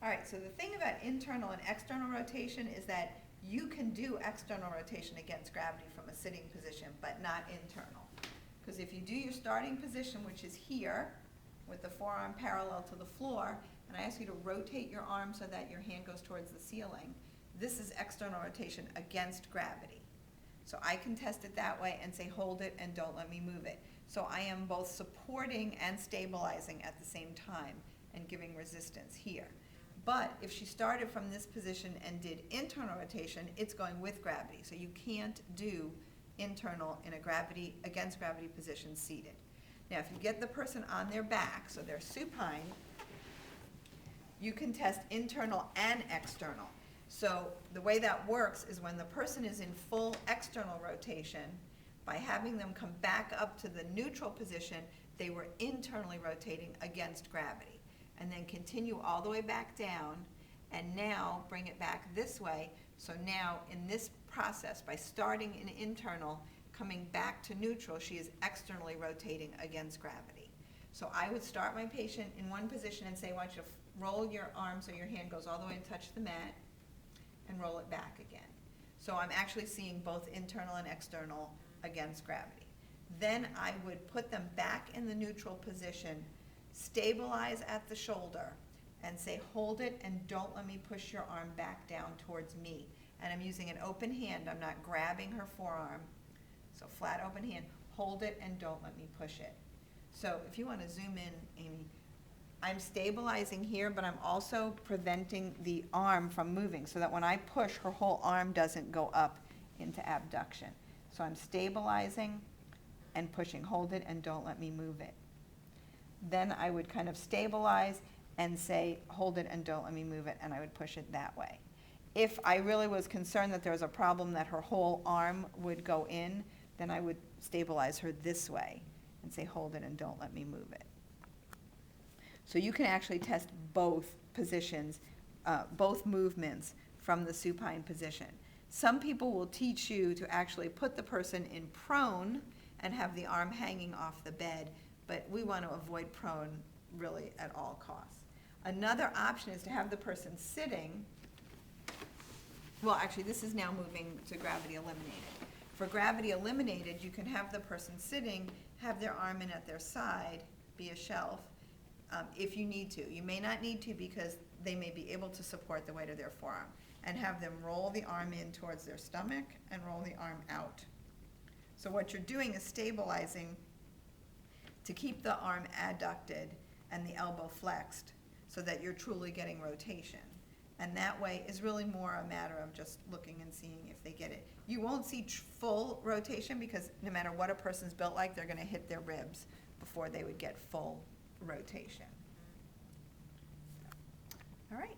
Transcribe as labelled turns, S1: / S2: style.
S1: All right, so the thing about internal and external rotation is that you can do external rotation against gravity from a sitting position, but not internal. Because if you do your starting position, which is here, with the forearm parallel to the floor, and I ask you to rotate your arm so that your hand goes towards the ceiling, this is external rotation against gravity. So I can test it that way and say hold it and don't let me move it. So I am both supporting and stabilizing at the same time and giving resistance here. But if she started from this position and did internal rotation, it's going with gravity. So you can't do internal in a gravity, against gravity position seated. Now if you get the person on their back, so they're supine, you can test internal and external. So the way that works is when the person is in full external rotation, by having them come back up to the neutral position, they were internally rotating against gravity. And then continue all the way back down, and now bring it back this way. So now in this process, by starting in internal, coming back to neutral, she is externally rotating against gravity. So I would start my patient in one position and say, I want you to roll your arm so your hand goes all the way and touch the mat, and roll it back again. So I'm actually seeing both internal and external against gravity. Then I would put them back in the neutral position, stabilize at the shoulder, and say hold it and don't let me push your arm back down towards me. And I'm using an open hand, I'm not grabbing her forearm. So flat open hand, hold it and don't let me push it. So if you want to zoom in, Amy, I'm stabilizing here, but I'm also preventing the arm from moving so that when I push, her whole arm doesn't go up into abduction. So I'm stabilizing and pushing, hold it and don't let me move it. Then I would kind of stabilize and say, hold it and don't let me move it, and I would push it that way. If I really was concerned that there was a problem that her whole arm would go in, then I would stabilize her this way and say, hold it and don't let me move it. So you can actually test both positions, both movements from the supine position. Some people will teach you to actually put the person in prone and have the arm hanging off the bed, but we want to avoid prone really at all costs. Another option is to have the person sitting. Well, actually, this is now moving to gravity eliminated. For gravity eliminated, you can have the person sitting, have their arm in at their side, be a shelf, if you need to. You may not need to because they may be able to support the weight of their forearm, and have them roll the arm in towards their stomach and roll the arm out. So what you're doing is stabilizing to keep the arm adducted and the elbow flexed so that you're truly getting rotation. And that way is really more a matter of just looking and seeing if they get it. You won't see full rotation because no matter what a person's built like, they're going to hit their ribs before they would get full rotation. All right.